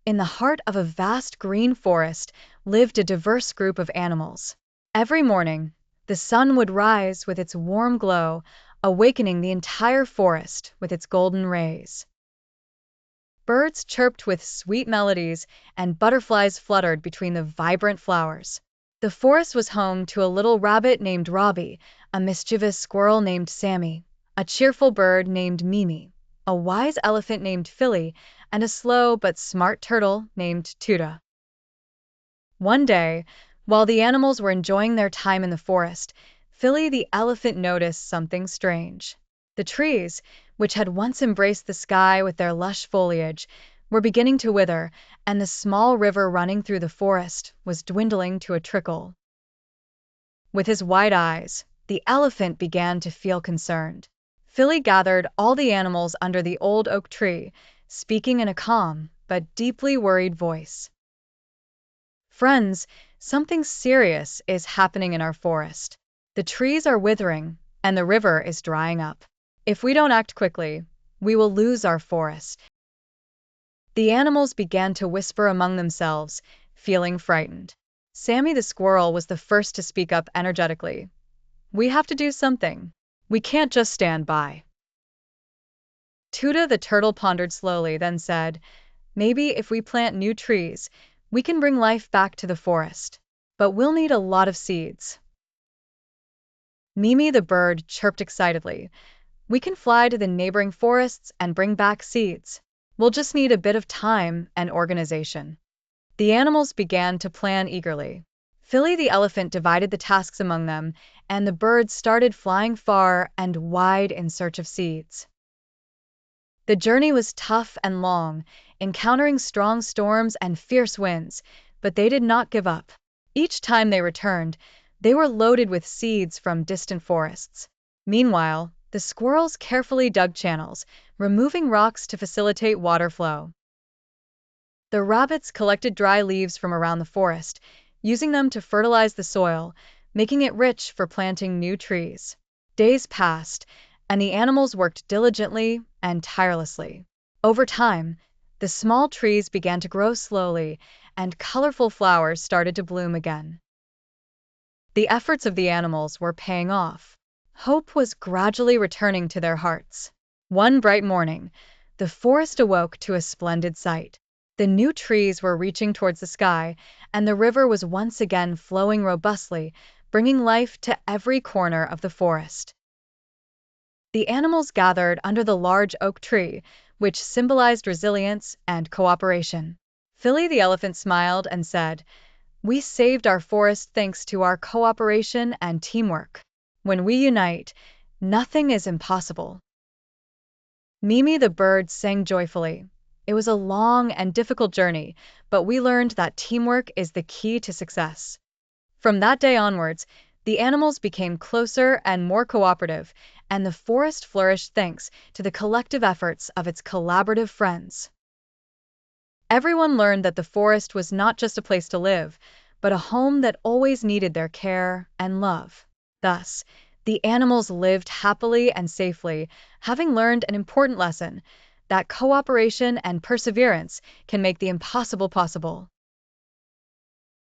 In the heart of a vast green forest lived a diverse group of animals. Every morning, the sun would rise with its warm glow, awakening the entire forest with its golden rays. Birds chirped with sweet melodies, and butterflies fluttered between the vibrant flowers. The forest was home to a little rabbit named Rabi, a mischievous squirrel named Sami, a cheerful bird named Mimi, a wise elephant named Fili, and a slow but smart turtle named Tuta. One day, while the animals were enjoying their time in the forest, Fili the elephant noticed something strange. The trees, which had once embraced the sky with their lush foliage, were beginning to wither, and the small river running through the forest was dwindling to a trickle. With his wide eyes, the elephant began to feel concerned. Fili gathered all the animals under the old oak tree, speaking in a calm but deeply worried voice. "Friends, something serious is happening in our forest. The trees are withering, and the river is drying up. If we don't act quickly, we will lose our forest." The animals began to whisper among themselves, feeling frightened. Sami the squirrel was the first to speak up energetically. "We have to do something. We can't just stand by." Tuta the turtle pondered slowly, then said, "Maybe if we plant new trees, we can bring life back to the forest. But we'll need a lot of seeds." Mimi the bird chirped excitedly, "We can fly to the neighboring forests and bring back seeds. We'll just need a bit of time and organization." The animals began to plan eagerly. Fili the elephant divided the tasks among them, and the birds started flying far and wide in search of seeds. The journey was tough and long, encountering strong storms and fierce winds, but they did not give up. Each time they returned, they were loaded with seeds from distant forests. Meanwhile, the squirrels carefully dug channels, removing rocks to facilitate water flow. The rabbits collected dry leaves from around the forest, using them to fertilize the soil, making it rich for planting new trees. Days passed, and the animals worked diligently and tirelessly. Over time, the small trees began to grow slowly, and colorful flowers started to bloom again. The efforts of the animals were paying off. Hope was gradually returning to their hearts. One bright morning, the forest awoke to a splendid sight. The new trees were reaching towards the sky, and the river was once again flowing robustly, bringing life to every corner of the forest. The animals gathered under the large oak tree, which symbolized resilience and cooperation. Fili the elephant smiled and said, "We saved our forest thanks to our cooperation and teamwork. When we unite, nothing is impossible." Mimi the bird sang joyfully. "It was a long and difficult journey, but we learned that teamwork is the key to success." From that day onwards, the animals became closer and more cooperative, and the forest flourished thanks to the collective efforts of its collaborative friends. Everyone learned that the forest was not just a place to live, but a home that always needed their care and love. Thus, the animals lived happily and safely, having learned an important lesson that cooperation and perseverance can make the impossible possible.